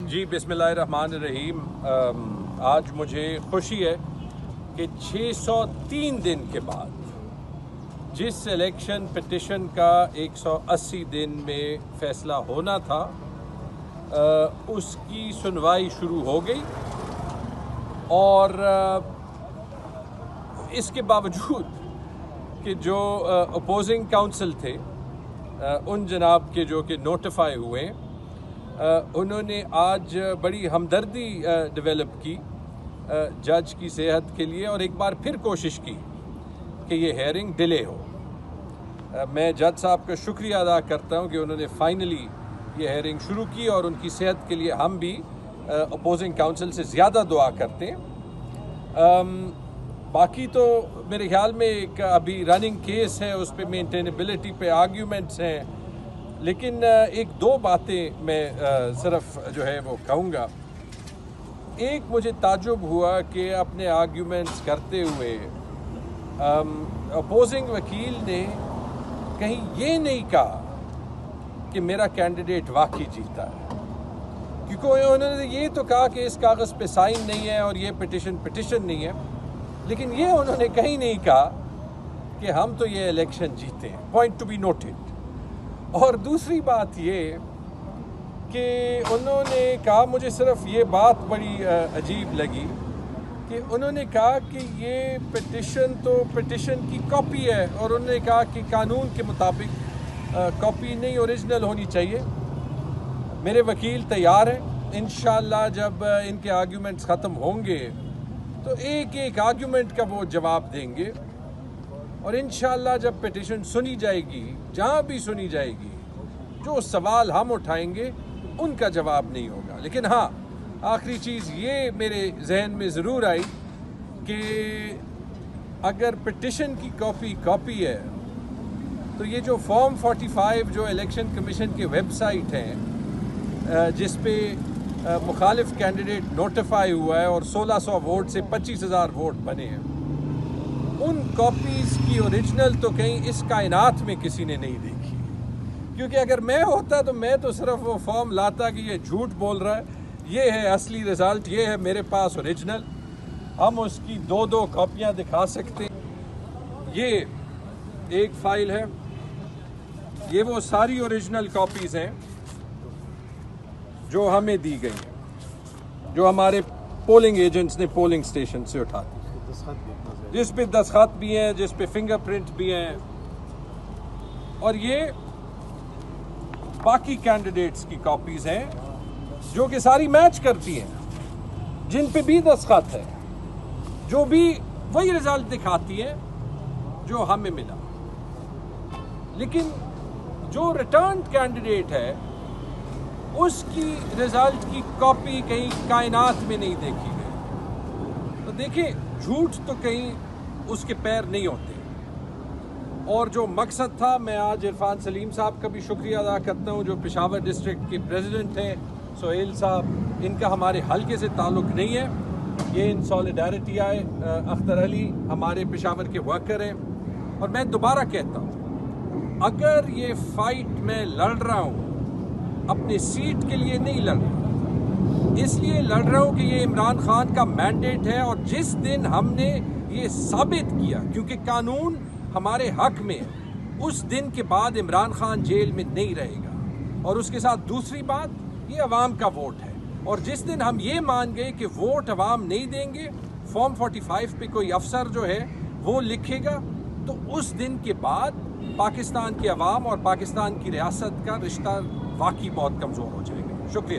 جی بسم اللہ الرحمن الرحیم. آج مجھے خوشی ہے کہ 603 دن کے بعد جس الیکشن پٹیشن کا 180 دن میں فیصلہ ہونا تھا اس کی سنوائی شروع ہو گئی، اور اس کے باوجود کہ جو اپوزنگ کاؤنسل تھے ان جناب کے جو کہ نوٹیفائی ہوئے، انہوں نے آج بڑی ہمدردی ڈیولپ کی جج کی صحت کے لیے، اور ایک بار پھر کوشش کی کہ یہ ہیئرنگ ڈیلے ہو. میں جج صاحب کا شکریہ ادا کرتا ہوں کہ انہوں نے فائنلی یہ ہیئرنگ شروع کی، اور ان کی صحت کے لیے ہم بھی اپوزنگ کاؤنسل سے زیادہ دعا کرتے ہیں. باقی تو میرے خیال میں ایک ابھی رننگ کیس ہے، اس پہ مینٹینیبلٹی پہ آرگیومنٹس ہیں، لیکن ایک دو باتیں میں صرف جو ہے وہ کہوں گا. ایک مجھے تعجب ہوا کہ اپنے آرگیومنٹس کرتے ہوئے اپوزنگ وکیل نے کہیں یہ نہیں کہا کہ میرا کینڈیڈیٹ واقعی جیتا ہے، کیونکہ انہوں نے یہ تو کہا کہ اس کاغذ پہ سائن نہیں ہے اور یہ پٹیشن نہیں ہے، لیکن یہ انہوں نے کہیں نہیں کہا کہ ہم تو یہ الیکشن جیتے ہیں. Point to be noted. اور دوسری بات یہ کہ انہوں نے کہا، مجھے صرف یہ بات بڑی عجیب لگی کہ انہوں نے کہا کہ یہ پٹیشن کی کاپی ہے، اور انہوں نے کہا کہ قانون کے مطابق کاپی نہیں، اوریجنل ہونی چاہیے. میرے وکیل تیار ہیں، انشاءاللہ جب ان کے آرگیومنٹس ختم ہوں گے تو ایک ایک آرگیومنٹ کا وہ جواب دیں گے، اور انشاءاللہ جب پٹیشن سنی جائے گی، جہاں بھی سنی جائے گی، جو سوال ہم اٹھائیں گے ان کا جواب نہیں ہوگا. لیکن ہاں، آخری چیز یہ میرے ذہن میں ضرور آئی کہ اگر پٹیشن کی کاپی ہے تو یہ جو فارم 45 جو الیکشن کمیشن کے ویب سائٹ ہیں جس پہ مخالف کینڈیڈیٹ نوٹیفائی ہوا ہے اور 1600 ووٹ سے 25,000 ووٹ بنے ہیں، ان کاپیز کی اوریجنل تو کہیں اس کائنات میں کسی نے نہیں دیکھی. کیونکہ اگر میں ہوتا تو میں تو صرف وہ فارم لاتا کہ یہ جھوٹ بول رہا ہے، یہ ہے اصلی رزلٹ، یہ ہے میرے پاس اوریجنل. ہم اس کی دو کاپیاں دکھا سکتے ہیں. یہ ایک فائل ہے، یہ وہ ساری اوریجنل کاپیز ہیں جو ہمیں دی گئی ہیں، جو ہمارے پولنگ ایجنٹس نے پولنگ اسٹیشن سے اٹھا دی، جس پہ دستخط بھی ہیں، جس پہ فنگر پرنٹ بھی ہیں. اور یہ باقی کینڈیڈیٹس کی کاپیز ہیں جو کہ ساری میچ کرتی ہیں، جن پہ بھی دستخط ہے، جو بھی وہی رزلٹ دکھاتی ہیں جو ہمیں ملا. لیکن جو ریٹرنڈ کینڈیڈیٹ ہے اس کی رزلٹ کی کاپی کہیں کائنات میں نہیں دیکھی گئی. تو دیکھیں، جھوٹ تو کہیں اس کے پیر نہیں ہوتے. اور جو مقصد تھا، میں آج عرفان سلیم صاحب کا بھی شکریہ ادا کرتا ہوں جو پشاور ڈسٹرکٹ کے پریزیڈنٹ ہیں، سہیل صاحب. ان کا ہمارے حلقے سے تعلق نہیں ہے، یہ ان سولیڈیرٹی آئے. اختر علی ہمارے پشاور کے ورکر ہیں. اور میں دوبارہ کہتا ہوں، اگر یہ فائٹ میں لڑ رہا ہوں اپنے سیٹ کے لیے نہیں لڑ رہا، اس لیے لڑ رہا ہوں کہ یہ عمران خان کا مینڈیٹ ہے. اور جس دن ہم نے یہ ثابت کیا، کیونکہ قانون ہمارے حق میں ہے، اس دن کے بعد عمران خان جیل میں نہیں رہے گا. اور اس کے ساتھ دوسری بات، یہ عوام کا ووٹ ہے، اور جس دن ہم یہ مان گئے کہ ووٹ عوام نہیں دیں گے، فارم 45 پہ کوئی افسر جو ہے وہ لکھے گا، تو اس دن کے بعد پاکستان کے عوام اور پاکستان کی ریاست کا رشتہ واقعی بہت کمزور ہو جائے گا. شکریہ.